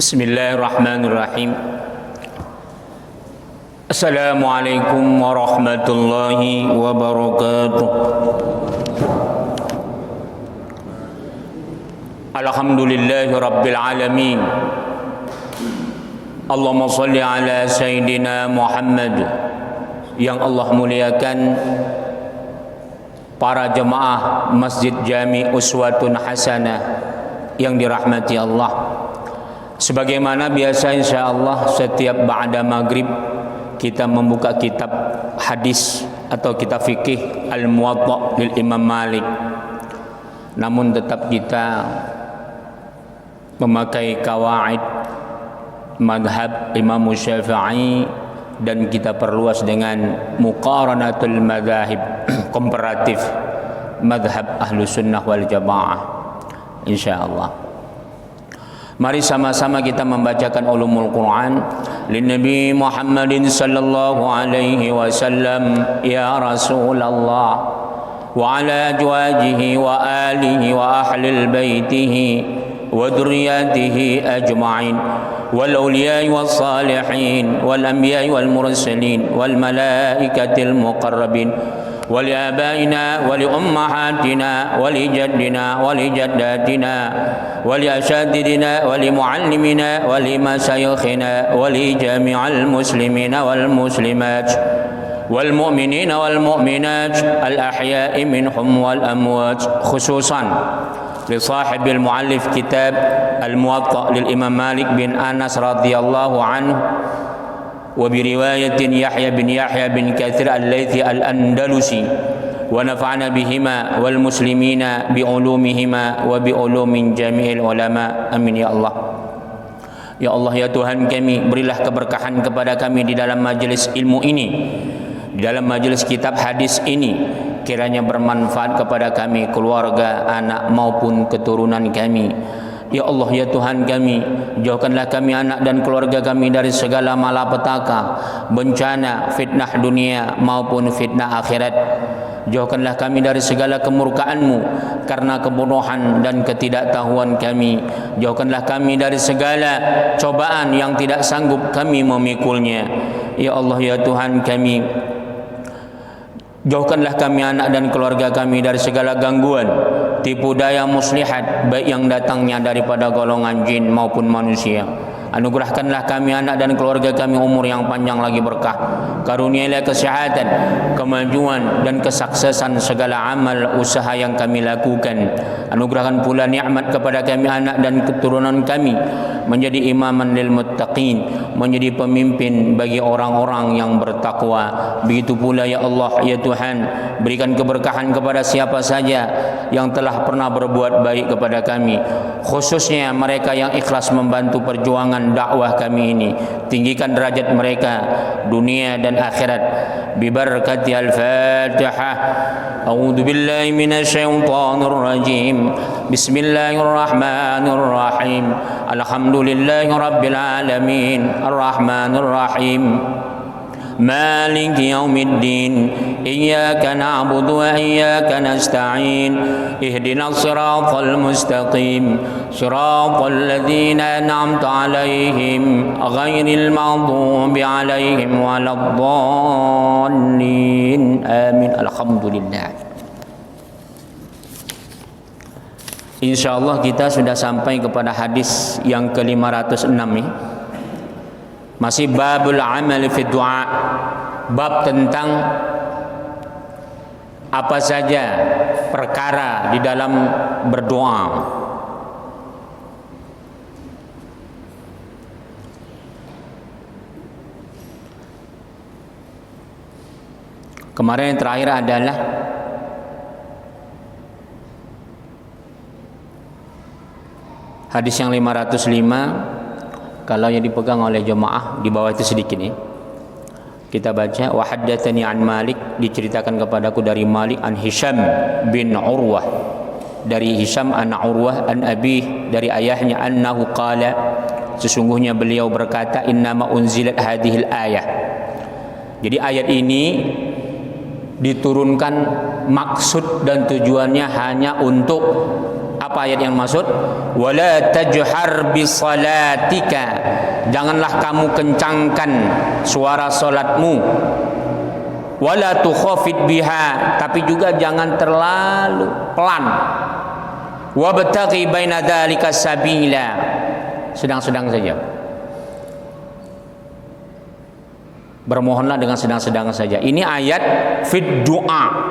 Bismillahirrahmanirrahim. Assalamualaikum warahmatullahi wabarakatuh. Alhamdulillahi rabbil alamin. Allahumma salli ala Sayyidina Muhammad. Yang Allah muliakan para jemaah Masjid Jami Uswatun Hasanah yang dirahmati Allah. Sebagaimana biasa insyaallah setiap ba'da maghrib kita membuka kitab hadis atau kitab fikih Al-Muwatta' lil Imam Malik. Namun tetap kita memakai kawaid madhab Imam Syafi'i dan kita perluas dengan muqaranatul madhahib, komparatif madhab ahlu sunnah wal jamaah insyaallah. Mari sama-sama kita membacakan ulumul Quran lin Nabi Muhammadin sallallahu alaihi wasallam ya Rasulullah wa ala azwajihi wa alihi wa ahlil baitihi wa dzurriyyatihi ajma'in wal awliya'i was salihin wal anbiya'i wal mursalin wal malaikatil muqarrabin ولآبائنا ولأمهاتنا ولجدنا ولجداتنا ولأساتذتنا ولمعلمنا ولمشايخنا ولجميع المسلمين والمسلمات والمؤمنين والمؤمنات الأحياء منهم والأموات خصوصا لصاحب المؤلف كتاب الموطأ للإمام مالك بن أنس رضي الله عنه وبرواية يحيى بن كثير الليثي الأندلسي ونفعنا بهما والمسلمين بعلومهما وبعلوم جميع العلماء آمين يا الله. Ya Allah ya Tuhan kami, berilah keberkahan kepada kami di dalam majelis ilmu ini, di dalam majelis kitab hadis ini, kiranya bermanfaat kepada kami, keluarga, anak maupun keturunan kami. Ya Allah ya Tuhan kami, jauhkanlah kami anak dan keluarga kami dari segala malapetaka, bencana, fitnah dunia maupun fitnah akhirat. Jauhkanlah kami dari segala kemurkaan-Mu karena kebodohan dan ketidaktahuan kami. Jauhkanlah kami dari segala cobaan yang tidak sanggup kami memikulnya. Ya Allah ya Tuhan kami, jauhkanlah kami anak dan keluarga kami dari segala gangguan, tipu daya muslihat, baik yang datangnya daripada golongan jin maupun manusia. Anugerahkanlah kami anak dan keluarga kami umur yang panjang lagi berkah. Karuniailah kesehatan, kemajuan dan kesuksesan segala amal usaha yang kami lakukan. Anugerahkan pula nikmat kepada kami anak dan keturunan kami menjadi imaman lil muttaqin, menjadi pemimpin bagi orang-orang yang bertakwa. Begitu pula ya Allah ya Tuhan, berikan keberkahan kepada siapa saja yang telah pernah berbuat baik kepada kami, khususnya mereka yang ikhlas membantu perjuangan dakwah kami ini. Tinggikan derajat mereka dunia dan akhirat bi barakati al-Fatihah. A'udzu billahi minasyaitonir rajim. Bismillahirrahmanirrahim. Alhamdulillahi rabbil alamin. Arrahmanir rahim. مالك يوم الدين إياك نعبد وإياك نستعين اهدنا الصراط المستقيم صراط الذين أنعمت عليهم غير المغضوب عليهم ولا الضالين آمين. الحمد لله. InsyaAllah kita sudah sampai kepada hadis yang ke-506 ya. Masih babul amal fi du'a, bab tentang apa saja perkara di dalam berdoa. Kemarin yang terakhir adalah hadis yang 505. Kalau yang dipegang oleh jemaah di bawah itu sedikit nih. Kita baca wa haddatsani an Malik, diceritakan kepadaku dari Malik an Hisham bin Urwah, dari Hisham an Urwah an Abi, dari ayahnya, annahu qala, sesungguhnya beliau berkata, innama unzilat hadhil ayah. Jadi ayat ini diturunkan maksud dan tujuannya hanya untuk Apa ayat yang maksud? Wala tajhar bisalatika, janganlah kamu kencangkan suara salatmu. Wala tukhafid biha, tapi juga jangan terlalu pelan. Wabtaghi baina dzalika sabila, sedang-sedang saja. Bermohonlah dengan sedang-sedang saja. Ini ayat fid du'a.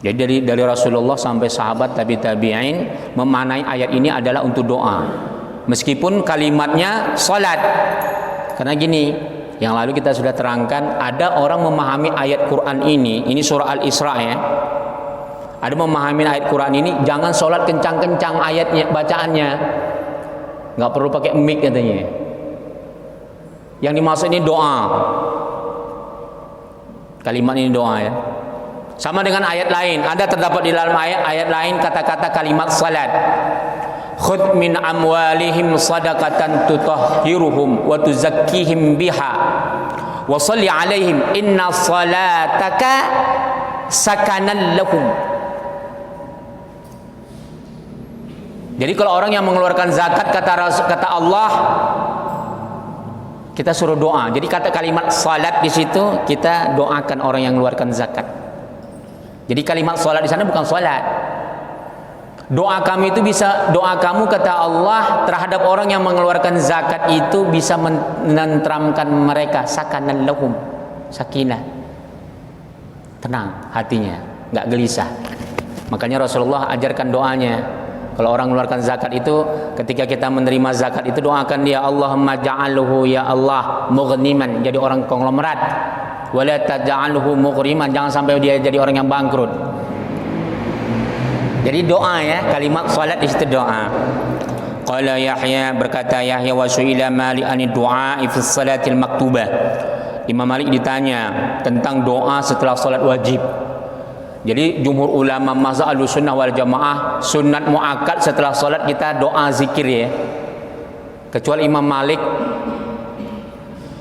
Jadi dari Rasulullah sampai sahabat tabi'in memaknai ayat ini adalah untuk doa. Meskipun kalimatnya salat. Karena gini, yang lalu kita sudah terangkan, ada orang memahami ayat Quran ini surah Al-Isra ya. Ada memahami ayat Quran ini, jangan sholat kencang-kencang ayatnya, bacaannya. Nggak perlu pakai mic katanya. Yang dimaksud ini doa. Kalimat ini doa ya. Sama dengan ayat lain, ada terdapat di dalam ayat lain kata-kata kalimat salat. Khudh min amwalihim sadaqatan tutahhiruhum wa tuzakkihim biha wa shalli alaihim inna salataka sakanan lahum. Jadi kalau orang yang mengeluarkan zakat, kata Allah, kita suruh doa. Jadi kata kalimat salat di situ kita doakan orang yang mengeluarkan zakat. Jadi kalimat salat di sana bukan salat. Doa kami itu bisa, doa kamu kata Allah terhadap orang yang mengeluarkan zakat itu bisa menenteramkan mereka, sakanan lahum, sakinah, tenang hatinya, nggak gelisah. Makanya Rasulullah ajarkan doanya. Kalau orang mengeluarkan zakat itu, ketika kita menerima zakat itu doakan dia, Allahumma ja'alhu ya Allah mughniman, jadi orang konglomerat. Wala taj'alhu mughriman, jangan sampai dia jadi orang yang bangkrut. Jadi doa ya, kalimat salat di situ doa. Qala Yahya, berkata Yahya, wa su'ila Malik ani du'a fi salatil maktubah. Imam Malik ditanya tentang doa setelah salat wajib. Jadi jumhur ulama mazhab Ahlussunnah wal Jamaah sunat muakkad setelah salat kita doa zikir ya. Kecuali Imam Malik,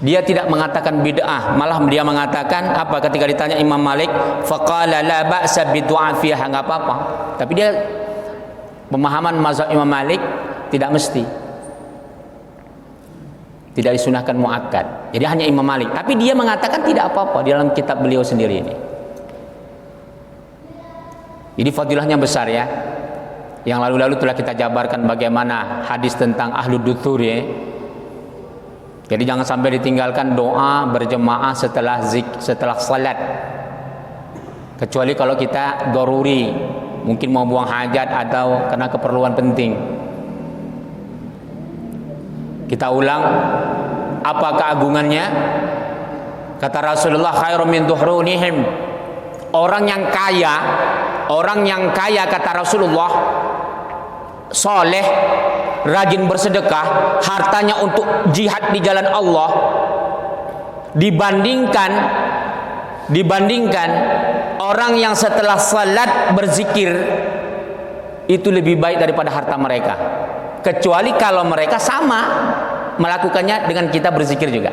dia tidak mengatakan bid'ah, malah dia mengatakan apa ketika ditanya Imam Malik, faqala la ba'sa bidu'a fiha, enggak apa-apa. Tapi dia pemahaman mazhab Imam Malik tidak mesti. Tidak disunahkan muakkad. Jadi hanya Imam Malik, tapi dia mengatakan tidak apa-apa di dalam kitab beliau sendiri ini. Jadi fadilahnya besar ya. Yang lalu-lalu telah kita jabarkan bagaimana hadis tentang ahlud duthur ya. Jadi jangan sampai ditinggalkan doa berjemaah setelah salat. Kecuali kalau kita daruri, mungkin mau buang hajat atau karena keperluan penting. Kita ulang, apa keagungannya? Kata Rasulullah, khairum min duhrunihim. Orang yang kaya kata Rasulullah, soleh, rajin bersedekah, hartanya untuk jihad di jalan Allah, dibandingkan orang yang setelah salat berzikir, itu lebih baik daripada harta mereka. Kecuali kalau mereka sama melakukannya dengan kita berzikir juga.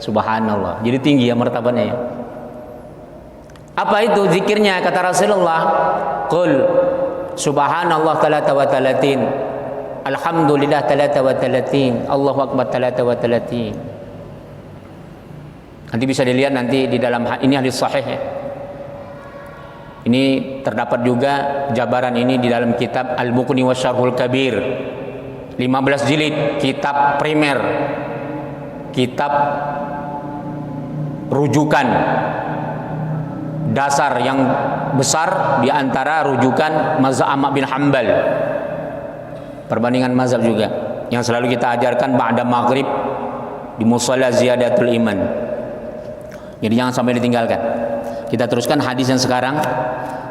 Subhanallah. Jadi tinggi ya martabatnya ya. Apa itu zikirnya? Kata Rasulullah, qul subhanallah talata wa talatin, alhamdulillah talata wa talatin, Allahu akbar talata wa talatin. Nanti bisa dilihat nanti di dalam ini hadis sahih ya. Ini terdapat juga jabaran ini di dalam kitab Al-Muqni wa Syarhul Kabir, 15 jilid, kitab primer, kitab rujukan dasar yang besar di antara rujukan mazhab Ahmad bin Hanbal. Perbandingan mazhab juga yang selalu kita ajarkan ba'da maghrib di musalla ziyadatul iman. Jadi jangan sampai ditinggalkan. Kita teruskan hadis yang sekarang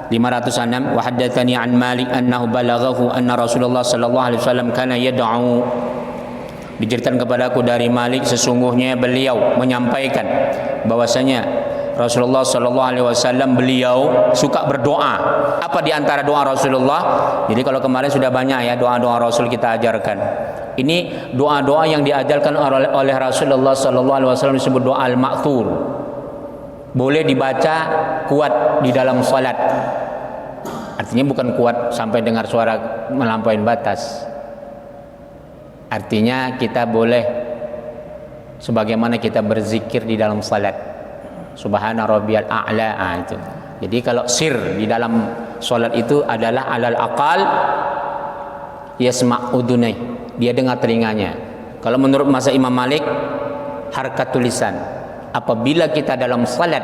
506. Wa haddatsani an Malik annahu balaghahu anna Rasulullah sallallahu alaihi wasallam kana yad'u. Diceritakan kepadaku dari Malik sesungguhnya beliau menyampaikan bahwasanya Rasulullah sallallahu alaihi wasallam beliau suka berdoa. Apa di antara doa Rasulullah? Jadi kalau kemarin sudah banyak ya doa-doa Rasul kita ajarkan. Ini doa-doa yang diajarkan oleh Rasulullah sallallahu alaihi wasallam disebut doa al-ma'thur. Boleh dibaca kuat di dalam salat. Artinya bukan kuat sampai dengar suara melampaui batas. Artinya kita boleh sebagaimana kita berzikir di dalam salat. Subhana rabbiyal a'la, itu. Jadi kalau sir di dalam salat itu adalah alal aqal yasma' udunai, dia dengar telinganya. Kalau menurut mazhab Imam Malik, harkat tulisan. Apabila kita dalam salat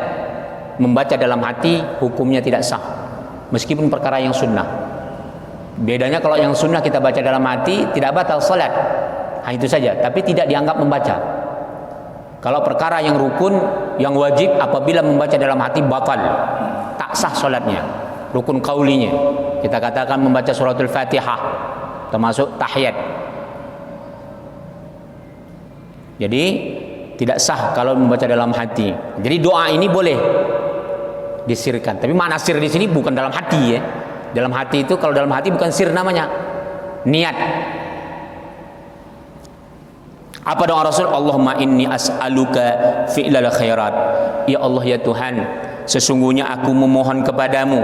membaca dalam hati, hukumnya tidak sah, meskipun perkara yang sunnah. Bedanya kalau yang sunnah kita baca dalam hati tidak batal salat, hanya itu saja, tapi tidak dianggap membaca. Kalau perkara yang rukun, yang wajib, apabila membaca dalam hati batal, tak sah salatnya. Rukun qaulinya, kita katakan membaca suratul Fatihah, termasuk tahiyat. Jadi tidak sah kalau membaca dalam hati. Jadi doa ini boleh disirkan. Tapi makna sir di sini bukan dalam hati ya. Dalam hati itu, kalau dalam hati bukan sir namanya, niat. Apa doa Rasul? Allahumma inni as'aluka fi'lal khairat. Ya Allah ya Tuhan, sesungguhnya aku memohon kepadamu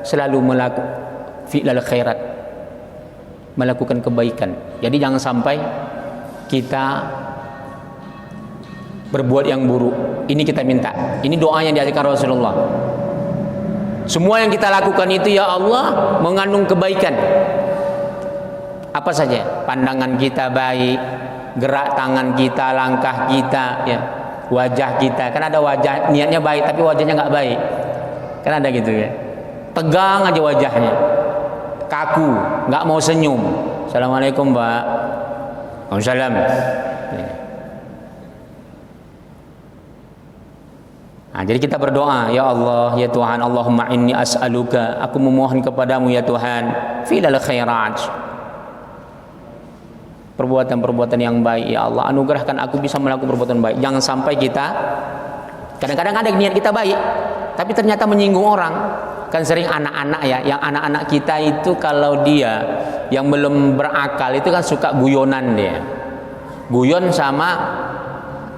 selalu melakukan fi'lal khairat, melakukan kebaikan. Jadi jangan sampai kita berbuat yang buruk. Ini kita minta. Ini doa yang diajarkan Rasulullah. Semua yang kita lakukan itu ya Allah mengandung kebaikan. Apa saja? Pandangan kita baik, gerak tangan kita, langkah kita, ya, wajah kita. Kan ada wajah niatnya baik tapi wajahnya nggak baik. Kan ada gitu ya. Tegang aja wajahnya, kaku, nggak mau senyum. Assalamualaikum Mbak. Waalaikumsalam. Nah, jadi kita berdoa, ya Allah, ya Tuhan, Allahumma inni as'aluka, aku memohon kepadamu ya Tuhan, fi'lal khairat, perbuatan-perbuatan yang baik, ya Allah, anugerahkan aku bisa melakukan perbuatan baik. Jangan sampai kita, kadang-kadang ada niat kita baik, tapi ternyata menyinggung orang. Kan sering anak-anak ya, yang anak-anak kita itu kalau dia yang belum berakal itu kan suka guyonan dia, guyon sama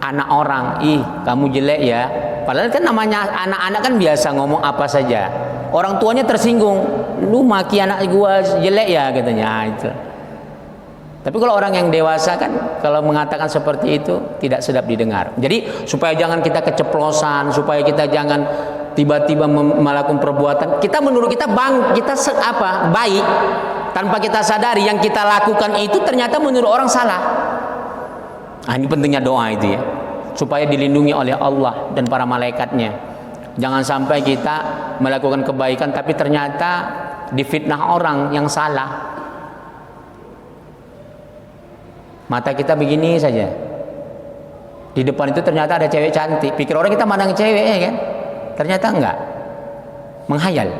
anak orang, ih kamu jelek ya. Padahal kan namanya anak-anak kan biasa ngomong apa saja. Orang tuanya tersinggung, lu maki anak gua jelek ya katanya. Nah, itu. Tapi kalau orang yang dewasa kan kalau mengatakan seperti itu tidak sedap didengar. Jadi supaya jangan kita keceplosan, supaya kita jangan tiba-tiba melakukan perbuatan kita menurut kita baik, tanpa kita sadari yang kita lakukan itu ternyata menurut orang salah. Nah, ini pentingnya doa itu ya, supaya dilindungi oleh Allah dan para malaikatnya. Jangan sampai kita melakukan kebaikan tapi ternyata difitnah orang yang salah. Mata kita begini saja, di depan itu ternyata ada cewek cantik, pikir orang kita mandang cewek ya kan, ternyata enggak, menghayal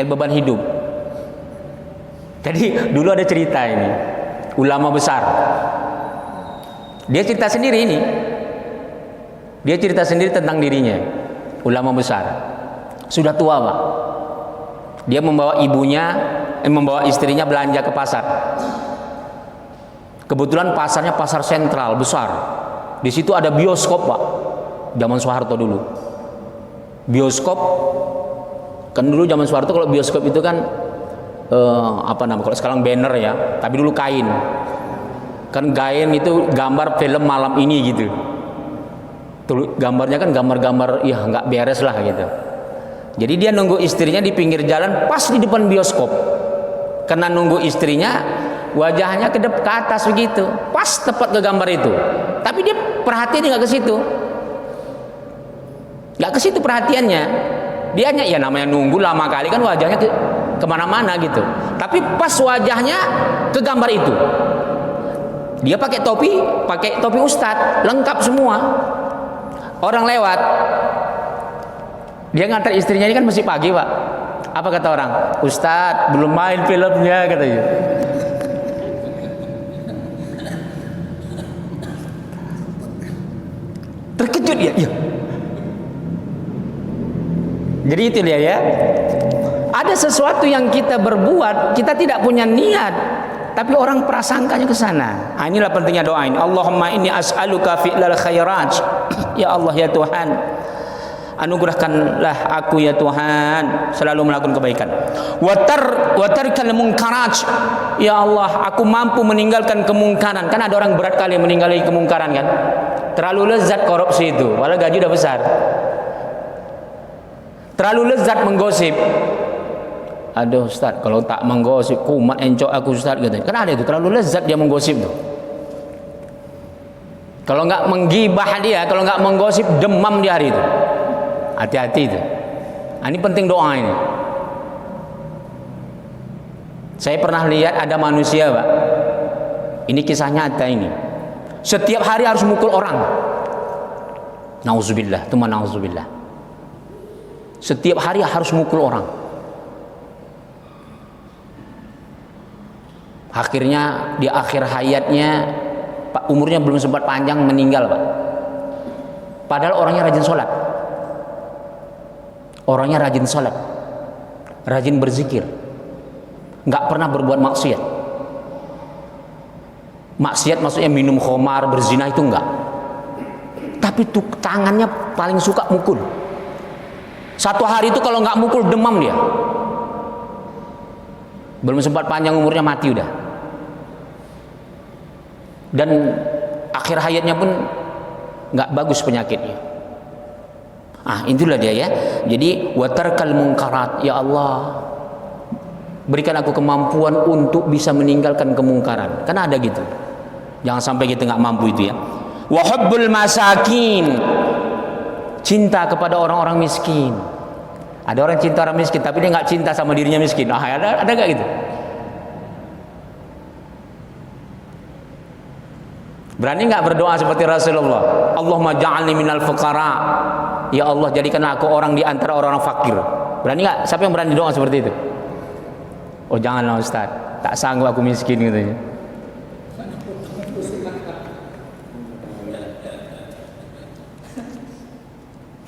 beban hidup. Jadi dulu ada cerita ini, ulama besar, dia cerita sendiri ini, dia cerita sendiri tentang dirinya. Ulama besar, sudah tua Pak, dia membawa membawa istrinya belanja ke pasar. Kebetulan pasarnya pasar sentral besar, di situ ada bioskop Pak, zaman Soeharto dulu. Bioskop kan dulu zaman Soeharto, kalau bioskop itu kan kalau sekarang banner ya, tapi dulu kain. Kan kain itu gambar film malam ini gitu. Tuh, gambarnya kan gambar-gambar ya nggak beres lah gitu. Jadi dia nunggu istrinya di pinggir jalan pas di depan bioskop. Karena nunggu istrinya wajahnya ke atas begitu, pas tepat ke gambar itu. Tapi dia perhatian nggak ke situ. Nggak ke situ perhatiannya. Dia hanya ya namanya nunggu lama kali kan wajahnya kemana-mana gitu. Tapi pas wajahnya ke gambar itu, dia pakai topi ustadz, lengkap semua. Orang lewat, dia ngantar istrinya, ini kan masih pagi Pak. Apa kata orang? Ustadz belum main filmnya katanya. Terkejut dia. Ya. Jadi itu dia ya. Ada sesuatu yang kita berbuat, kita tidak punya niat, tapi orang prasangkanya ke sana. Nah, inilah pentingnya doa ini. Allahumma inni as'aluka fi'lal khairat. Ya Allah ya Tuhan, anugerahkanlah aku ya Tuhan selalu melakukan kebaikan. Watarkal munkarat, ya Allah aku mampu meninggalkan kemungkaran. Kan ada orang berat kali meninggalkan kemungkaran kan, terlalu lezat korupsi itu, walau gaji udah besar. Terlalu lezat menggosip. Aduh Ustaz, kalau tak menggosip kumat encok aku Ustaz gitu. Kan ada itu, terlalu lezat dia menggosip tuh. Kalau nggak menggibah dia, kalau nggak menggosip demam di hari itu. Hati-hati itu. Nah, ini penting doa ini. Saya pernah lihat ada manusia, Pak. Ini kisah nyata ini. Setiap hari harus mukul orang. Nauzubillah, teman nauzubillah. Setiap hari harus mukul orang. Akhirnya di akhir hayatnya, Pak, umurnya belum sempat panjang meninggal, Pak. Padahal orangnya rajin sholat. Orangnya rajin sholat, rajin berzikir, nggak pernah berbuat maksiat. Maksiat maksudnya minum khamar, berzina itu enggak. Tapi tuh tangannya paling suka mukul. Satu hari itu kalau nggak mukul demam dia. Belum sempat panjang umurnya mati udah. Dan akhir hayatnya pun nggak bagus penyakitnya. Ah, itulah dia ya. Jadi watarkal munkarat, ya Allah berikan aku kemampuan untuk bisa meninggalkan kemungkaran. Kan ada gitu. Jangan sampai kita nggak mampu itu ya. Wa hubbul masakin, cinta kepada orang-orang miskin. Ada orang cinta orang miskin tapi dia nggak cinta sama dirinya miskin. Ah, ada nggak gitu? Berani nggak berdoa seperti Rasulullah? Allahumma ja'alni minal fuqara. Ya Allah, jadikanlah aku orang di antara orang-orang fakir. Berani nggak? Siapa yang berani doa seperti itu? Oh janganlah Ustaz, tak sanggup aku miskin gitu.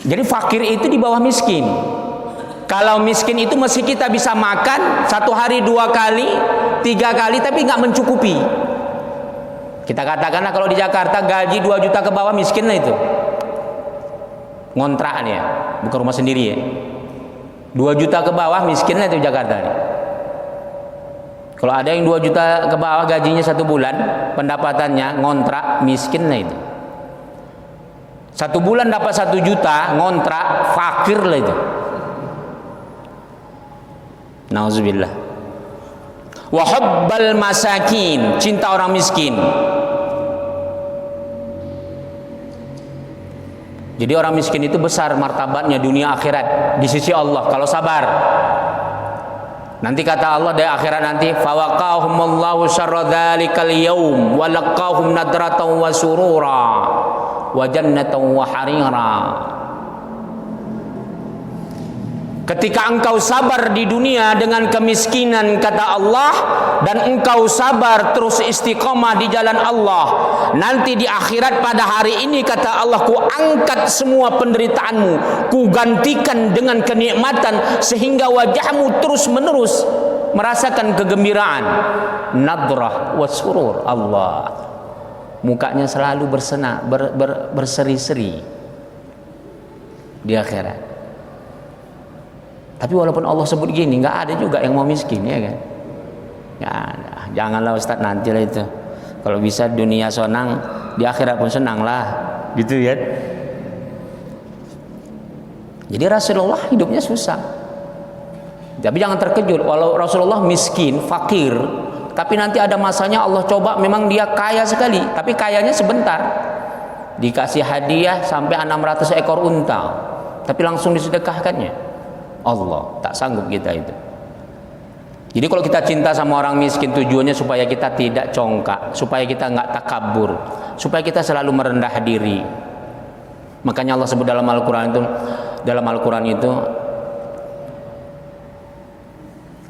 Jadi fakir itu di bawah miskin. Kalau miskin itu mesti kita bisa makan satu hari 2 kali, 3 kali, tapi nggak mencukupi. Kita katakanlah kalau di Jakarta gaji 2 juta ke bawah miskin lah itu. Ngontrak ya, bukan rumah sendiri ya. 2 juta ke bawah miskin lah itu Jakarta nih. Kalau ada yang 2 juta ke bawah gajinya 1 bulan, pendapatannya ngontrak, miskin lah itu. 1 bulan dapat 1 juta, ngontrak, fakir lah itu. Nauzubillah. Wa hubbal masakin, cinta orang miskin. Jadi orang miskin itu besar martabatnya dunia akhirat di sisi Allah kalau sabar. Nanti kata Allah di akhirat nanti fawaqahumullahu syarra dzalikal yaum wa laqahum nadratan wa surura wa jannatan wa harira. Ketika engkau sabar di dunia dengan kemiskinan kata Allah, dan engkau sabar terus istiqomah di jalan Allah, nanti di akhirat pada hari ini kata Allah, ku angkat semua penderitaanmu, ku gantikan dengan kenikmatan sehingga wajahmu terus menerus merasakan kegembiraan. Nadrah wa surur. Allah, mukanya selalu berseri-seri di akhirat. Tapi walaupun Allah sebut gini, nggak ada juga yang mau miskin, ya kan? Ya, janganlah Ustaz, nantilah itu. Kalau bisa dunia senang, di akhirat pun senang lah, gitu ya. Jadi Rasulullah hidupnya susah. Tapi jangan terkejut, walau Rasulullah miskin, fakir, tapi nanti ada masanya Allah coba, memang dia kaya sekali, tapi kayanya sebentar. Dikasih hadiah sampai 600 ekor unta, tapi langsung disedekahkannya. Allah, tak sanggup kita itu. Jadi kalau kita cinta sama orang miskin, tujuannya supaya kita tidak congkak, supaya kita nggak takabur, supaya kita selalu merendah diri. Makanya Allah sebut dalam Al-Quran itu,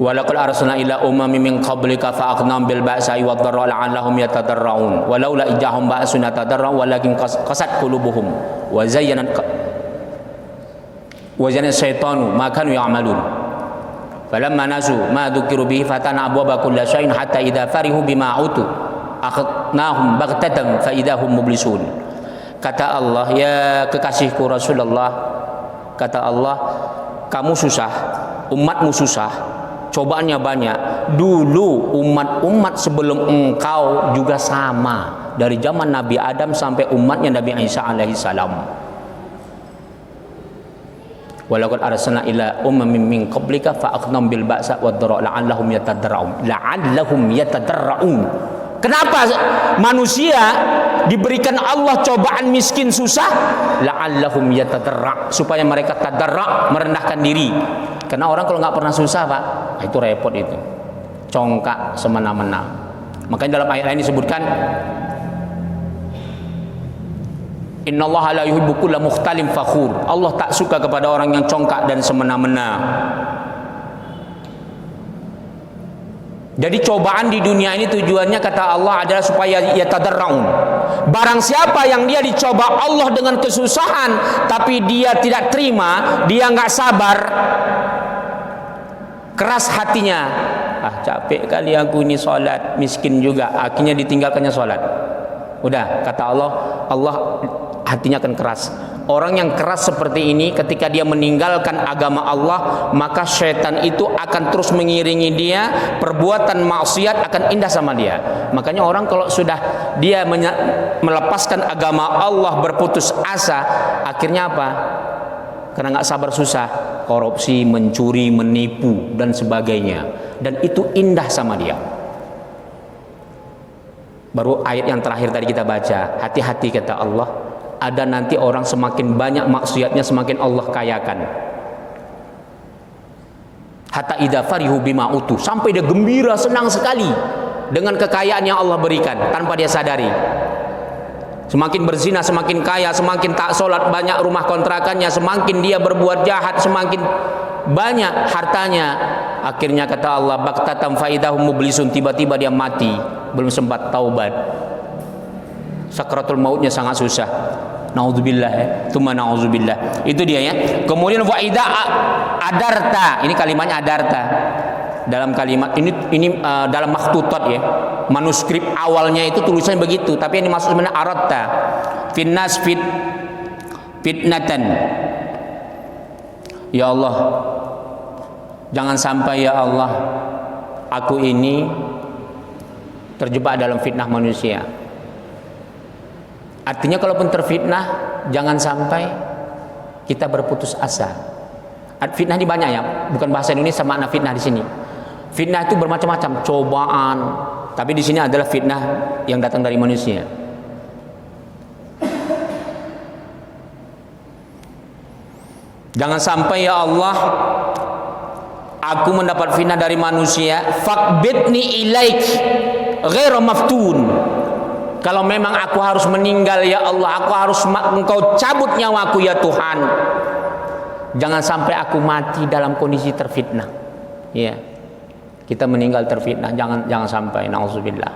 walaqad arsalna ila umamin min qablika fa'aqnahum bil ba'sa'i wad-dharra'i la'allahum yatadarra'un walaula ijahum ba'suna tadarra'u walakin qasat qulubuhum wa zayyana syaitanu ma kanu ya'malun falamma nasu ma dzukiru bihi fatana abwaba kulli syai'in hatta idza farihu bima utu akhadnahum baghtatan fa idahum mublisun. Kata Allah, ya kekasihku Rasulullah, Kata Allah, kamu susah, umatmu susah, cobaannya banyak. Dulu umat-umat sebelum engkau juga sama, dari zaman Nabi Adam sampai umatnya Nabi Isa alaihi salam. Walaqad arsalna ila ummin min qablika fa aqnam bil ba'sa wad dharra la'allahum yatadarraun. Kenapa manusia diberikan Allah cobaan miskin susah? La'allahum yatadarra, supaya mereka tadarra, merendahkan diri. Karena orang kalau nggak pernah susah, Pak, itu repot itu. Congkak semena-mena. Makanya dalam ayat lain disebutkan, innallaha la yuhibbu kulla mukhtalin fakhur. Allah tak suka kepada orang yang congkak dan semena-mena. Jadi cobaan di dunia ini tujuannya, kata Allah, adalah supaya yatadarraun. Barang siapa yang dia dicoba Allah dengan kesusahan tapi dia tidak terima, dia nggak sabar, keras hatinya, capek kali aku ini sholat, miskin juga, akhirnya ditinggalkannya sholat. Udah, kata Allah, Allah hatinya akan keras. Orang yang keras seperti ini, ketika dia meninggalkan agama Allah, maka syaitan itu akan terus mengiringi dia, perbuatan maksiat akan indah sama dia. Makanya orang kalau sudah dia melepaskan agama Allah, berputus asa, akhirnya apa? Karena nggak sabar susah, korupsi, mencuri, menipu dan sebagainya, dan itu indah sama dia. Baru ayat yang terakhir tadi kita baca, hati-hati kata Allah, ada nanti orang semakin banyak maksiatnya semakin Allah kayakan. Hatta idza farihu bima utu, sampai dia gembira, senang sekali dengan kekayaan yang Allah berikan tanpa dia sadari. Semakin berzina semakin kaya, semakin tak sholat banyak rumah kontrakannya, semakin dia berbuat jahat semakin banyak hartanya. Akhirnya kata Allah, baktatam faidahum mublisun, tiba-tiba dia mati, belum sempat taubat. Sakratul mautnya sangat susah. Nauzubillah, tsumma nauzubillah. Itu dia ya. Kemudian wa idza adarta, ini kalimatnya adarta. Dalam kalimat ini dalam makhtutat ya. Manuskrip awalnya itu tulisannya begitu, tapi yang dimaksud sebenarnya aradta. Finnas fitnatan. Ya Allah, jangan sampai ya Allah aku ini terjebak dalam fitnah manusia. Artinya kalaupun terfitnah, jangan sampai kita berputus asa. Fitnah ini banyak ya, bukan bahasa Indonesia makna fitnah di sini. Fitnah itu bermacam-macam, cobaan. Tapi di sini adalah fitnah yang datang dari manusia. Jangan sampai ya Allah aku mendapat fitnah dari manusia. Faqbidni ilaik ghairu maftun. Kalau memang aku harus meninggal ya Allah, aku harus engkau cabut nyawaku ya Tuhan. Jangan sampai aku mati dalam kondisi terfitnah. Ya. Kita meninggal terfitnah, jangan sampai, nauzubillah.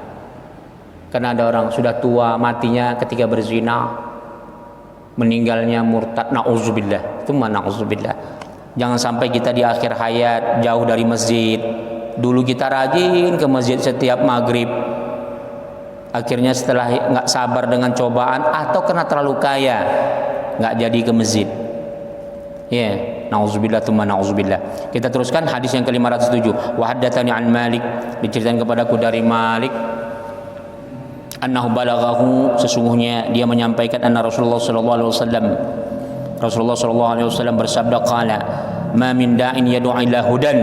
Karena ada orang sudah tua matinya ketika berzina, meninggalnya murtad, nauzubillah. Itu mana nauzubillah. Jangan sampai kita di akhir hayat jauh dari masjid. Dulu kita rajin ke masjid setiap maghrib, akhirnya setelah nggak sabar dengan cobaan atau karena terlalu kaya nggak jadi ke masjid. Ya, nauzubillah tsumma nauzubillah. Kita teruskan hadis yang ke-507. Wa haddatsani an Malik, diceritakan kepadaku dari Malik, annahu balaghahu, sesungguhnya dia menyampaikan anna Rasulullah sallallahu alaihi wasallam bersabda, qala ma min da'in yad'u ila hudan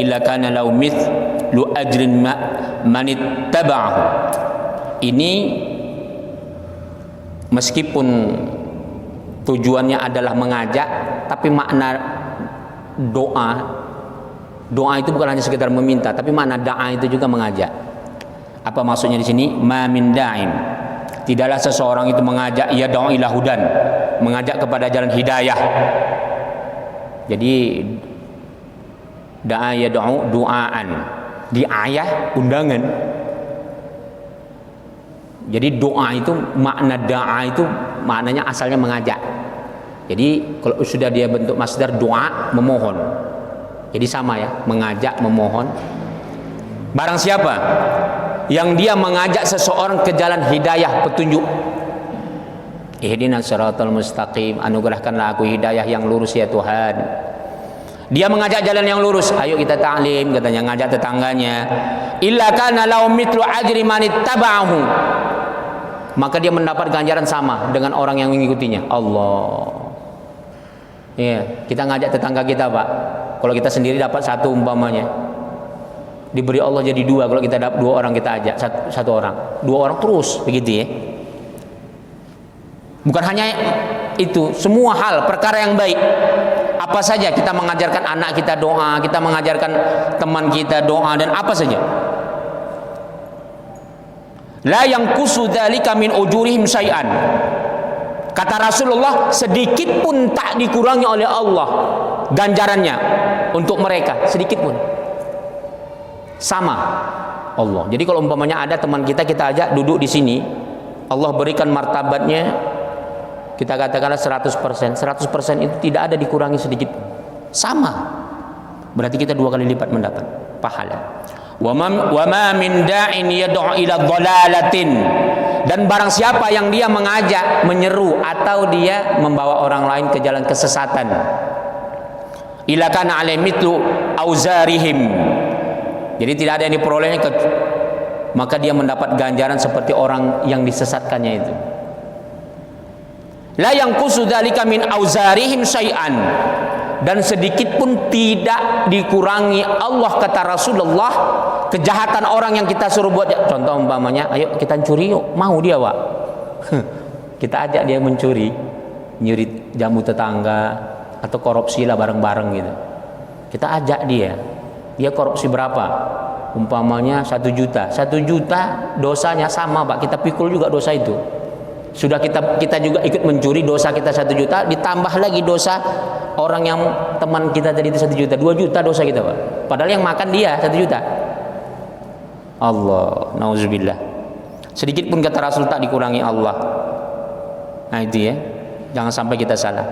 illa kana lahu mithlu ajrin man ittaba'ahu. Ini meskipun tujuannya adalah mengajak, tapi makna doa itu bukan hanya sekedar meminta, tapi makna doa itu juga mengajak. Apa maksudnya di sini? Ma min da'in, tidaklah seseorang itu mengajak ya da'u ila hudan, mengajak kepada jalan hidayah. Jadi da'a ya da'u du'aan, diayah undangan. Jadi doa itu makna da'a itu maknanya asalnya mengajak. Jadi kalau sudah dia bentuk masdar doa, memohon. Jadi sama ya, mengajak, memohon. Barang siapa yang dia mengajak seseorang ke jalan hidayah, petunjuk, Ihdinas siratal mustaqim, anugerahkanlah aku hidayah yang lurus ya Tuhan. Dia mengajak jalan yang lurus, ayo kita ta'lim, katanya, ngajak tetangganya. Illa kana lahu mithlu ajri man ittaba'ahu, maka dia mendapat ganjaran sama dengan orang yang mengikutinya. Allah. Iya, kita ngajak tetangga kita, Pak. Kalau kita sendiri dapat satu umpamanya, diberi Allah jadi dua. Kalau kita dapat dua orang, kita ajak satu orang, dua orang terus begitu ya. Bukan hanya itu, semua hal perkara yang baik. Apa saja, kita mengajarkan anak kita doa, kita mengajarkan teman kita doa, dan apa saja. La yanqusu dzalika min ujurihim syai'an. Kata Rasulullah, sedikit pun tak dikurangi oleh Allah ganjarannya untuk mereka, sedikit pun. Sama Allah. Jadi kalau umpamanya ada teman kita, kita ajak duduk di sini, Allah berikan martabatnya, kita katakanlah 100%. 100% itu tidak ada dikurangi sedikit pun. Sama. Berarti kita 2 kali lipat mendapat pahala. Wa ma min da'in yad'u ila dhalalatin, dan barang siapa yang dia mengajak, menyeru, atau dia membawa orang lain ke jalan kesesatan, ila kana alai mithlu auzarihim, jadi tidak ada yang diperolehnya, maka dia mendapat ganjaran seperti orang yang disesatkannya itu. La yanqusu dzalika min auzarihim syai'an, dan sedikit pun tidak dikurangi Allah, kata Rasulullah, kejahatan orang yang kita suruh buat. Contoh umpamanya, ayo kita curi yuk, mau dia, Pak. Kita ajak dia mencuri, nyuri jamu tetangga, atau korupsi lah bareng-bareng gitu. Kita ajak dia korupsi berapa? Umpamanya 1 juta. 1 juta dosanya sama, Pak, kita pikul juga dosa itu. Sudah kita juga ikut mencuri, dosa kita 1 juta, ditambah lagi dosa orang yang teman kita tadi itu 1 juta, 2 juta dosa kita, Pak. Padahal yang makan dia 1 juta. Allah, nauzubillah. Sedikit pun kata Rasul tak dikurangi Allah. Nah itu ya, jangan sampai kita salah.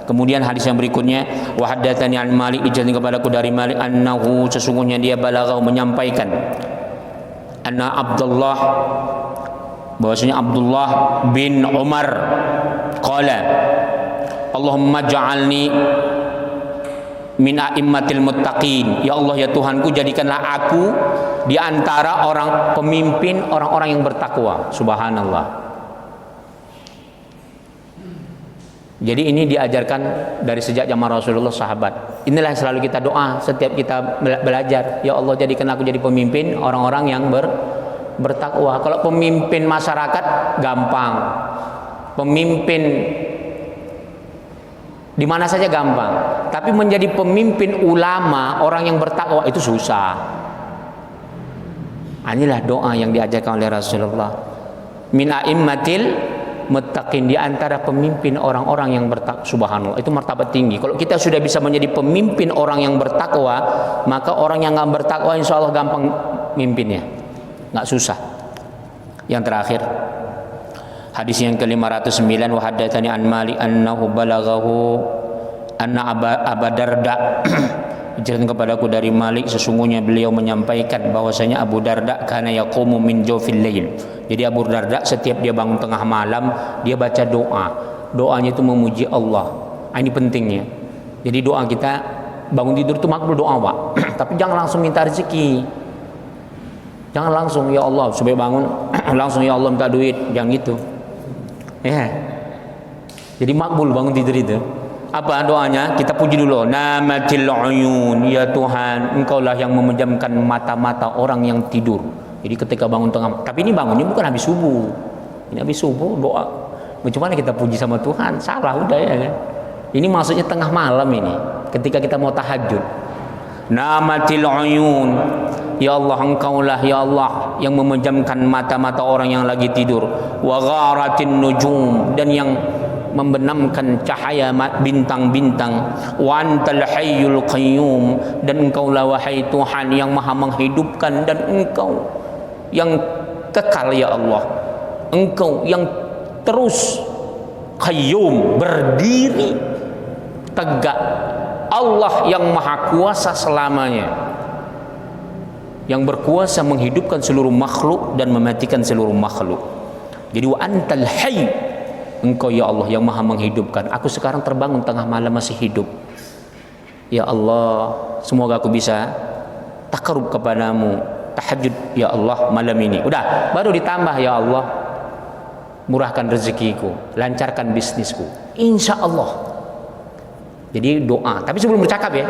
Kemudian hadis yang berikutnya, wa haddatsani an Malik, dijadikan kepadaku dari Malik, annahu, sesungguhnya dia balaghahu, menyampaikan, anna Abdullah, bahwasanya Abdullah bin Umar qala, Allahumma ja'alni min a'immatil muttaqin, ya Allah ya Tuhanku, jadikanlah aku di antara orang pemimpin orang-orang yang bertakwa. Subhanallah. Jadi ini diajarkan dari sejak zaman Rasulullah, sahabat. Inilah yang selalu kita doa setiap kita belajar, ya Allah jadikan aku jadi pemimpin orang-orang yang bertakwa. Kalau pemimpin masyarakat gampang, pemimpin di mana saja gampang, tapi menjadi pemimpin ulama, orang yang bertakwa, itu susah. Inilah doa yang diajarkan oleh Rasulullah, min a'immatil muttaqin, di antara pemimpin orang-orang yang bertakwa. Subhanallah, itu martabat tinggi. Kalau kita sudah bisa menjadi pemimpin orang yang bertakwa, maka orang yang nggak bertakwa insya Allah gampang mimpinnya, nggak susah. Yang terakhir, hadis yang ke-509, wa haddatsani an Malik annahu balaghahu anna Abu Darda, diceritakan kepadaku dari Malik, sesungguhnya beliau menyampaikan bahwasanya Abu Darda kana yaqumu min jawfil lail. Jadi Abu Darda setiap dia bangun tengah malam, dia baca doa. Doanya itu memuji Allah. Ini pentingnya. Jadi doa kita bangun tidur itu makbul doa, Pak. Tapi jangan langsung minta rezeki. Jangan langsung ya Allah supaya bangun langsung ya Allah minta duit, jangan gitu. Ya. Jadi makbul bangun tidur itu. Apa doanya? Kita puji dulu. Namatil uyun, ya Tuhan, Engkaulah yang memejamkan mata-mata orang yang tidur. Jadi ketika bangun tengah, tapi ini bangunnya bukan habis subuh. Ini habis subuh doa. Bagaimana kita puji sama Tuhan? Salah udah ya kan. Ini maksudnya tengah malam ini, ketika kita mau tahajud. Namatil uyun, ya Allah, Engkaulah ya Allah yang memejamkan mata-mata orang yang lagi tidur. Wa gharatin nujum, dan yang membenamkan cahaya bintang-bintang. Wa antal hayyul qayyum, dan Engkaulah wahai Tuhan yang maha menghidupkan, dan Engkau yang kekal ya Allah, Engkau yang terus qayyum, berdiri tegak, Allah yang maha kuasa selamanya, yang berkuasa menghidupkan seluruh makhluk dan mematikan seluruh makhluk. Jadi wa antal hayy, Engkau ya Allah yang maha menghidupkan. Aku sekarang terbangun tengah malam masih hidup. Ya Allah, semoga aku bisa takarub kepadamu, tahajud ya Allah malam ini. Udah, baru ditambah ya Allah, murahkan rezekiku, lancarkan bisnisku, insya Allah. Jadi doa, tapi sebelum bercakap ya,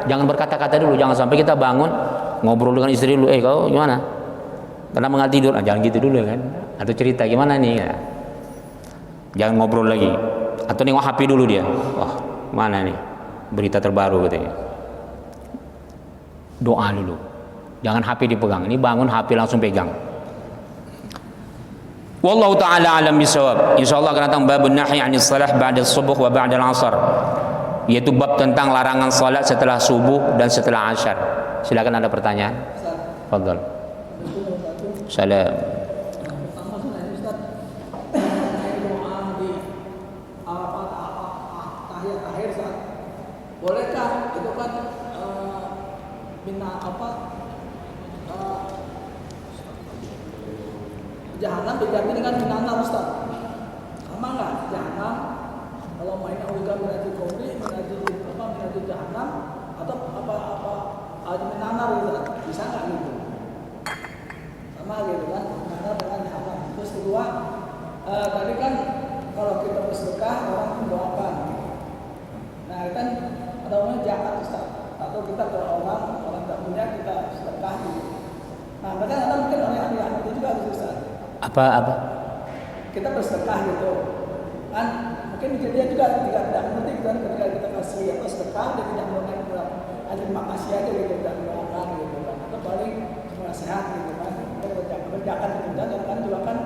jangan berkata-kata dulu, jangan sampai kita bangun ngobrol dengan istri dulu, kau gimana? Karena mengal tidur, jangan gitu dulu kan? Atau cerita gimana nih? Ya. Jangan ngobrol lagi, atau nengok HP dulu dia, wah mana nih berita terbaru katanya. Doa dulu, jangan HP dipegang. Ini bangun HP langsung pegang. Wallahu taala alam bisawab. Insyaallah akan datang bab nahyi 'anil salah ba'da subuh wa ba'da al-'asr. Yaitu bab tentang larangan salat setelah subuh dan setelah asyar. Silakan ada pertanyaan. Fadhal. Salam. Bolehkah itu kan jahanam diganti dengan minanar Ustaz? Sama nggak jahanam kalau main awiga minajil komri, minajil jahanam atau minanar Ustaz? Bisa nggak gitu? Sama gitu kan, minanar dengan jahanam. Terus kedua, tadi kan kalau kita bersedekah orang mendoakan. Nah kan ada namanya zakat Ustaz, atau kita ke orang tak punya kita sedekah gitu. Nah mereka ada mungkin oleh ahli itu juga Ustaz. Apa? Kita bersedekah gitu kan, mungkin dia juga tidak mengerti kan, ketika kita kasih atau sedekah dia tidak mengenai terima kasih aja gitu, tidak mendoakan gitu kan, atau paling nasihat gitu kan, kerjakan gitu kan juga kan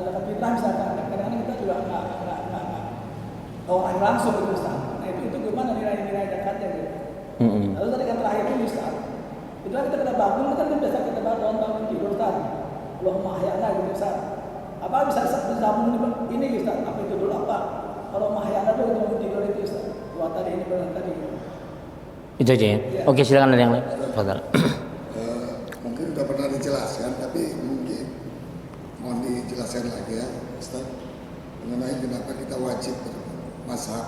zakat fitrah misalkan, kadang-kadang kita juga nggak orang langsung gitu Ustaz. Nah itu gimana nilai zakatnya gitu. Lalu tadi yang terakhir ini Ustaz, itu kan kita bangun kan biasa kita bangun tidur Ustaz, Allahumma ahyana gitu Ustaz. Apa bisa disambung ini Ustaz? Apa itu dulu apa? Kalau mahyana itu bangun tidur itu Ustaz. Dua tadi ini benar tadi. Itu aja ya. Ya. Oke, silakan ada yang lain. Fadhal. Mungkin sudah pernah dijelaskan, tapi mungkin mohon dijelaskan lagi ya Ustaz, mengenai kenapa kita wajib bermazhab.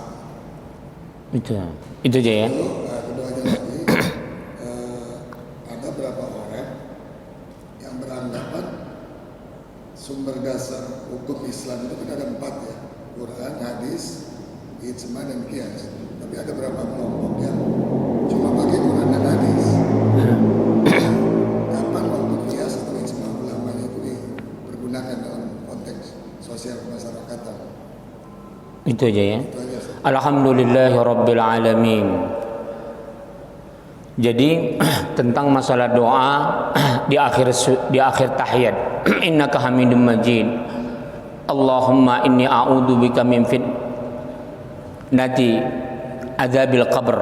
Itu aja ya. Keduanya lagi, ada berapa orang yang beranggapan sumber dasar hukum Islam itu kan ada 4 ya, Quran, hadis, ijma dan qiyas. Tapi ada beberapa kelompok yang cuma pakai Quran dan hadis. Kapan waktu qiyas atau ijma ulama itu dipergunakan dalam konteks sosial kemasyarakatan? Itu aja ya. Alhamdulillahirabbil alamin. Jadi tentang masalah doa di akhir tahiyat, innaka hamidum majid. Allahumma inni a'udzubika min fitnati adzabil qabr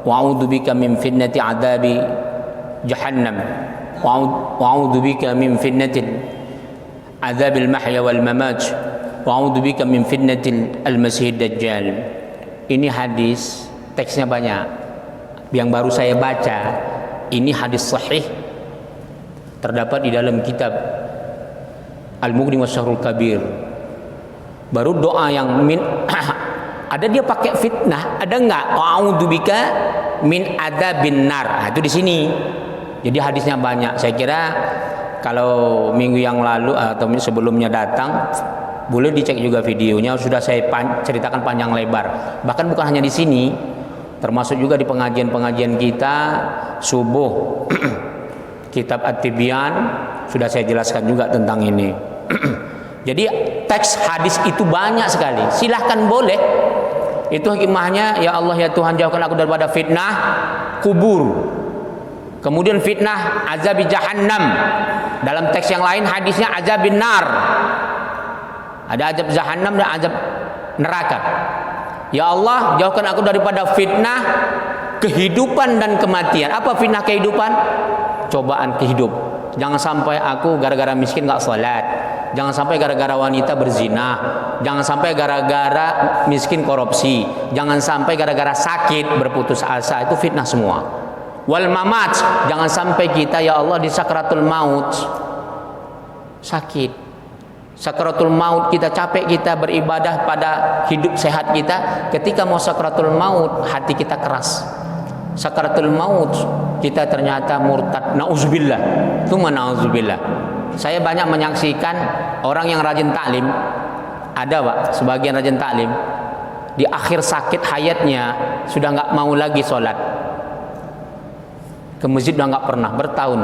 wa a'udzubika min fitnati adzabi jahannam wa a'udzubika min fitnati adzabil mahya wal mamat wa a'udzubika min fitnatil al-masih dajjal. Ini hadis, teksnya banyak. Yang baru saya baca, ini hadis sahih, terdapat di dalam kitab Al-Mughni wa Syahrul Kabir. Baru doa yang ada dia pakai fitnah, ada enggak? A'udzubika min adzabin nar. Nah, itu di sini. Jadi hadisnya banyak. Saya kira kalau minggu yang lalu atau sebelumnya datang, boleh dicek juga videonya, sudah saya ceritakan panjang lebar. Bahkan bukan hanya di sini, termasuk juga di pengajian-pengajian kita subuh kitab At-Tibyan sudah saya jelaskan juga tentang ini. Jadi teks hadis itu banyak sekali. Silahkan boleh. Itu hikmahnya, ya Allah ya Tuhan jauhkan aku daripada fitnah kubur. Kemudian fitnah azab jahannam. Dalam teks yang lain hadisnya azabin nar. Ada azab jahannam dan azab neraka. Ya Allah, jauhkan aku daripada fitnah kehidupan dan kematian. Apa fitnah kehidupan? Cobaan kehidup. Jangan sampai aku gara-gara miskin gak sholat. Jangan sampai gara-gara wanita berzina. Jangan sampai gara-gara miskin korupsi. Jangan sampai gara-gara sakit berputus asa. Itu fitnah semua. Wal mamat. Jangan sampai kita ya Allah di sakratul maut sakit. Sakratul maut kita capek, kita beribadah pada hidup sehat kita, ketika mau sakratul maut hati kita keras. Sakratul maut kita ternyata murtad, nauzubillah. Tsumma nauzubillah. Saya banyak menyaksikan orang yang rajin taklim. Ada Pak, sebagian rajin taklim di akhir sakit hayatnya sudah nggak mau lagi sholat, ke masjid udah nggak pernah bertahun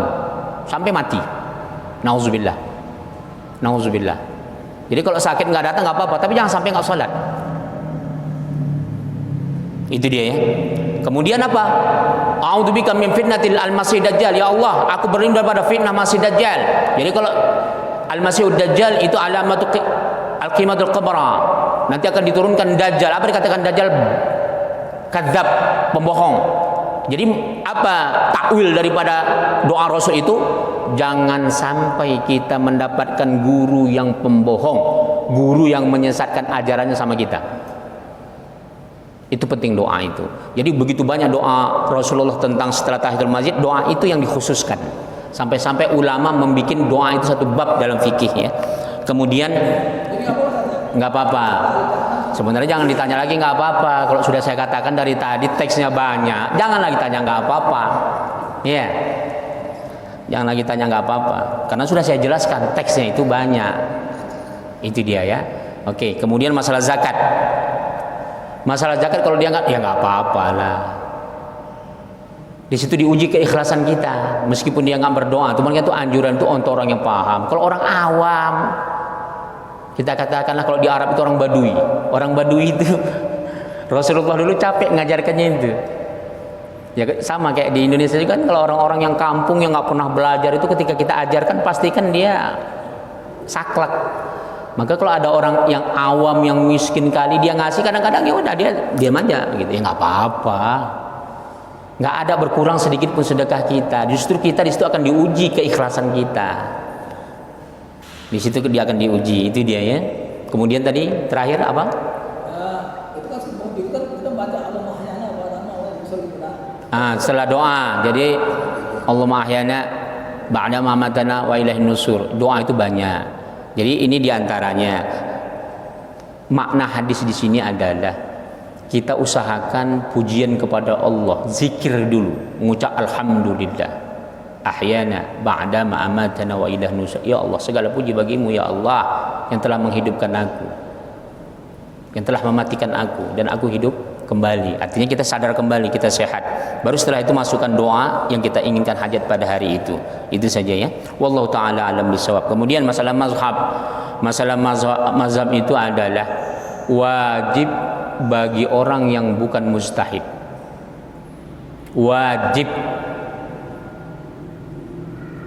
sampai mati. Nauzubillah, nauzubillah. Jadi kalau sakit nggak datang nggak apa-apa, tapi jangan sampai nggak sholat. Itu dia ya. Kemudian apa? A'udzubika min fitnatil al-masih dajjal. Ya Allah, aku berlindung daripada fitnah masih dajjal. Jadi kalau al-masih dajjal itu alamatu al-qimatul kubra. Nanti akan diturunkan dajjal. Apa dikatakan dajjal? Kadzab, pembohong. Jadi apa takwil daripada doa Rasul itu? Jangan sampai kita mendapatkan guru yang pembohong, guru yang menyesatkan ajarannya sama kita. Itu penting doa itu. Jadi begitu banyak doa Rasulullah tentang setelah tahiyatul masjid, doa itu yang dikhususkan. Sampai-sampai ulama membuat doa itu satu bab dalam fikih ya. Kemudian nggak apa-apa. Sebenarnya jangan ditanya lagi nggak apa-apa. Kalau sudah saya katakan dari tadi teksnya banyak, jangan lagi tanya nggak apa-apa. Ya, jangan lagi tanya nggak apa-apa. Karena sudah saya jelaskan teksnya itu banyak. Itu dia ya. Oke. Kemudian masalah zakat. Masalah zakat kalau dia nggak, ya nggak apa-apa lah. Di situ diuji keikhlasan kita, meskipun dia nggak berdoa. Cuman itu anjuran itu untuk orang yang paham. Kalau orang awam, kita katakanlah kalau di Arab itu orang Badui. Orang Badui itu Rasulullah dulu capek ngajarkannya itu. Ya sama kayak di Indonesia juga kan, kalau orang-orang yang kampung yang nggak pernah belajar itu ketika kita ajarkan pastikan dia saklek. Maka kalau ada orang yang awam, yang miskin kali dia ngasih, kadang-kadang ya udah dia diam aja gitu. Ya nggak apa-apa. Nggak ada berkurang sedikit pun sedekah kita. Justru kita di situ akan diuji keikhlasan kita. Di situ dia akan diuji. Itu dia ya. Kemudian tadi terakhir apa? Itu kan sebelum itu kan kita baca Allahumma ahyana wa ramna. Setelah doa. Jadi Allahumma ahyana ba'da ma amatana wa ilaihin nusur. Doa itu banyak. Jadi ini diantaranya makna hadis di sini adalah kita usahakan pujian kepada Allah, zikir dulu, mengucap alhamdulillah, ahyana ba'da ma amatana wa ilaihin nusur. Ya Allah, segala puji bagimu ya Allah yang telah menghidupkan aku, yang telah mematikan aku, dan aku hidup kembali. Artinya kita sadar kembali, kita sehat. Baru setelah itu masukkan doa yang kita inginkan hajat pada hari itu. Itu saja ya. Wallahu taala alam bisawab. Kemudian masalah mazhab. Masalah mazhab itu adalah wajib bagi orang yang bukan mustahid. Wajib.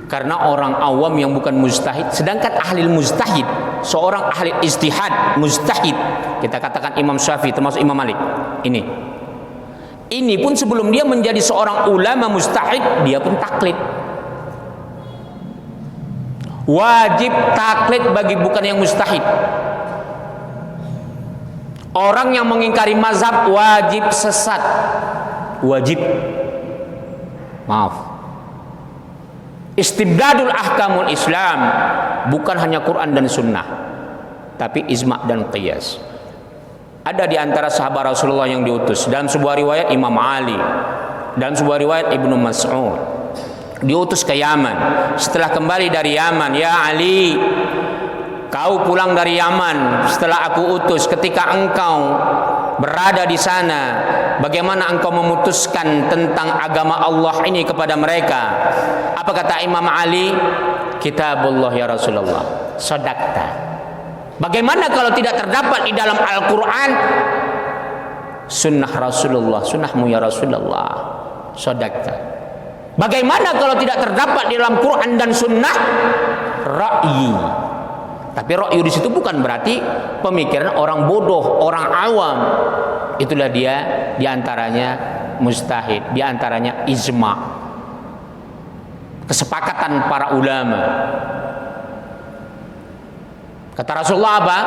Karena orang awam yang bukan mustahid, sedangkan ahli mustahid, seorang ahli ijtihad mustahid, kita katakan Imam Syafi'i termasuk Imam Malik. Ini pun sebelum dia menjadi seorang ulama mustahid, dia pun taklid. Wajib taklid bagi bukan yang mustahid. Orang yang mengingkari mazhab wajib sesat. Wajib. Maaf. Istibdadul ahkamul Islam bukan hanya Quran dan Sunnah, tapi ijma' dan qiyas. Ada di antara sahabat Rasulullah yang diutus. Dalam sebuah riwayat Imam Ali, dalam sebuah riwayat Ibnu Mas'ud, diutus ke Yaman. Setelah kembali dari Yaman, ya Ali, kau pulang dari Yaman setelah aku utus. Ketika engkau berada di sana, bagaimana engkau memutuskan tentang agama Allah ini kepada mereka? Apa kata Imam Ali? Kitabullah ya Rasulullah. Sadaqta. Bagaimana kalau tidak terdapat di dalam Al-Quran? Sunnah Rasulullah, sunnahmu ya Rasulullah. Sadaqta. Bagaimana kalau tidak terdapat di dalam Quran dan Sunnah? Ra'yi. Tapi ra'yu di situ bukan berarti pemikiran orang bodoh, orang awam. Itulah dia diantaranya mustahid, diantaranya ijma'. Kesepakatan para ulama. Kata Rasulullah apa?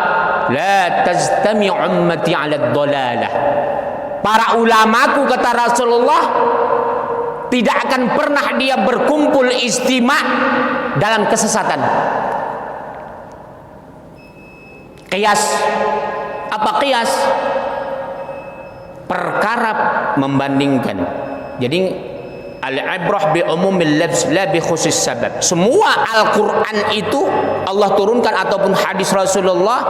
La tajtami ummati 'ala dhalalah. Para ulamaku, kata Rasulullah, tidak akan pernah dia berkumpul istima' dalam kesesatan. Qiyas. Apa qiyas? Perkara membandingkan. Jadi al-ibrah bi umumil lafz la bi khusus sabab. Semua Al-Qur'an itu Allah turunkan ataupun hadis Rasulullah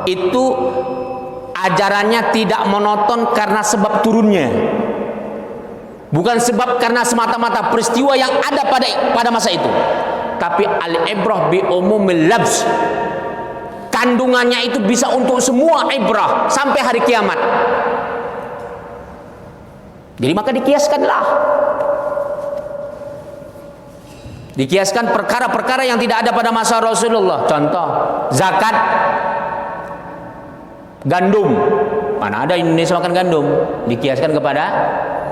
itu ajarannya tidak monoton karena sebab turunnya. Bukan sebab karena semata-mata peristiwa yang ada pada masa itu. Tapi al-ibrah bi umumil lafz. Kandungannya itu bisa untuk semua ibrah sampai hari kiamat. Jadi maka dikiaskanlah. Dikiaskan perkara-perkara yang tidak ada pada masa Rasulullah. Contoh, zakat gandum. Mana ada Indonesia makan gandum? Dikiaskan kepada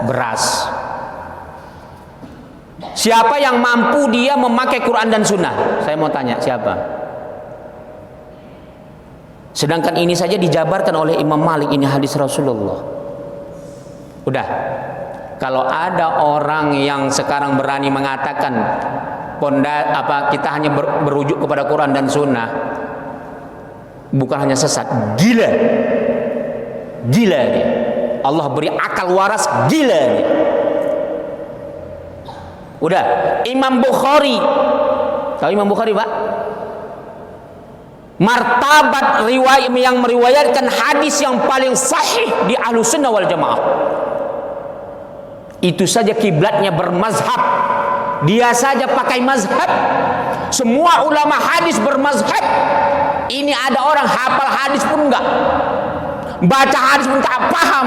beras. Siapa yang mampu dia memakai Quran dan Sunnah? Saya mau tanya, siapa? Sedangkan ini saja dijabarkan oleh Imam Malik, ini hadis Rasulullah. Udah. Kalau ada orang yang sekarang berani mengatakan kita hanya berujuk kepada Quran dan Sunnah, bukan hanya sesat, gila. Gila dia. Allah beri akal waras, gila dia. Udah. Imam Bukhari, tahu Imam Bukhari, Pak? Martabat riwayat yang meriwayatkan hadis yang paling sahih di Ahlussunnah wal Jamaah. Itu saja kiblatnya bermazhab. Dia saja pakai mazhab. Semua ulama hadis bermazhab. Ini ada orang hafal hadis pun enggak, baca hadis pun tak paham,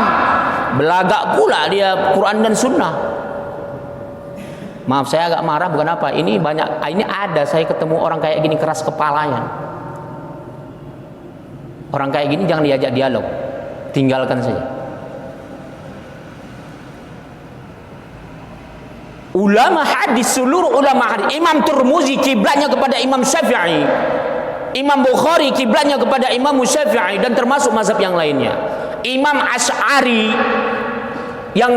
belagak pula dia Quran dan Sunnah. Maaf, saya agak marah, bukan apa. Ini ada, saya ketemu orang kayak gini keras kepalanya. Orang kayak gini jangan diajak dialog, tinggalkan saja. Ulama hadis, seluruh ulama hadis. Imam Tirmidzi kiblatnya kepada Imam Syafi'i. Imam Bukhari kiblatnya kepada Imam Syafi'i dan termasuk mazhab yang lainnya. Imam Asy'ari yang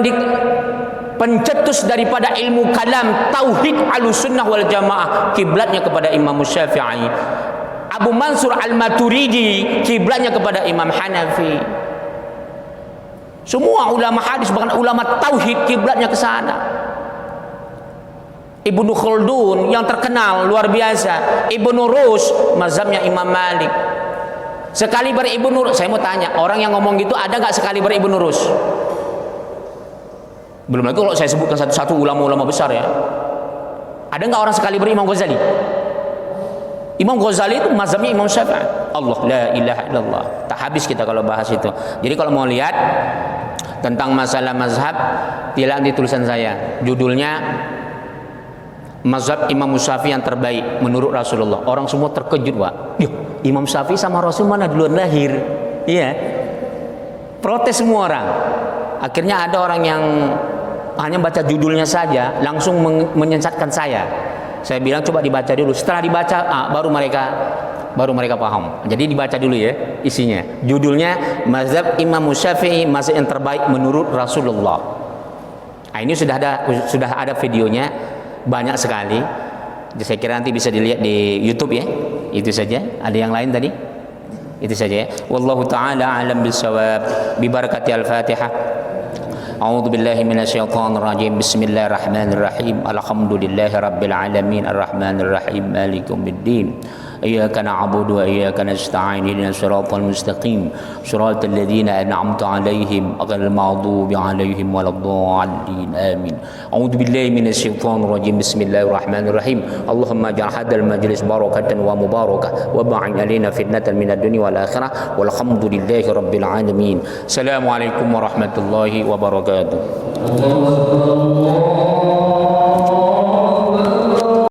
pencetus daripada ilmu kalam tauhid Ahlussunnah wal Jamaah kiblatnya kepada Imam Syafi'i. Abu Mansur Al-Maturidi kiblatnya kepada Imam Hanafi. Semua ulama hadis, bahkan ulama tauhid kiblatnya ke sana. Ibnu Khaldun yang terkenal luar biasa, Ibnu Rushd mazhabnya Imam Malik. Sekaliber Ibnu Rushd, saya mau tanya, orang yang ngomong gitu ada nggak sekaliber Ibnu Rushd? Belum lagi kalau saya sebutkan satu-satu ulama-ulama besar ya. Ada nggak orang sekaliber Imam Ghazali? Imam Ghazali itu mazhabnya Imam Syafi'i. Allah, la ilaha illallah. Tak habis kita kalau bahas itu. Jadi kalau mau lihat tentang masalah mazhab, lihat di tulisan saya. Judulnya mazhab Imam Syafi'i yang terbaik menurut Rasulullah. Orang semua terkejut, Pak. Imam Syafi'i sama Rasul mana duluan lahir? Iya. Protes semua orang. Akhirnya ada orang yang hanya baca judulnya saja langsung menyesatkan saya. Saya bilang coba dibaca dulu. Setelah dibaca baru mereka paham. Jadi dibaca dulu ya isinya. Judulnya mazhab Imam Syafi'i, mazhab yang terbaik menurut Rasulullah. Nah, ini sudah ada videonya, banyak sekali. Jadi saya kira nanti bisa dilihat di YouTube ya. Itu saja. Ada yang lain tadi? Itu saja ya. Wallahu taala alam bisawab. Bi barakati al-Fatihah. A'udzu billahi minasyaitonir rajim. Bismillahirrahmanirrahim. Alhamdulillahi rabbil alamin arrahmanir rahim maliki yaumiddin. إياك نعبد وإياك نستعين اهدنا الصراط المستقيم صراط الذين أنعمت عليهم غير المغضوب عليهم ولا الضالين آمين أعوذ بالله من الشيطان الرجيم بسم الله الرحمن الرحيم اللهم اجعل هذا المجلس بركة ومباركة وبعد علينا فتنة من الدنيا والآخرة والحمد لله رب العالمين السلام عليكم ورحمة الله وبركاته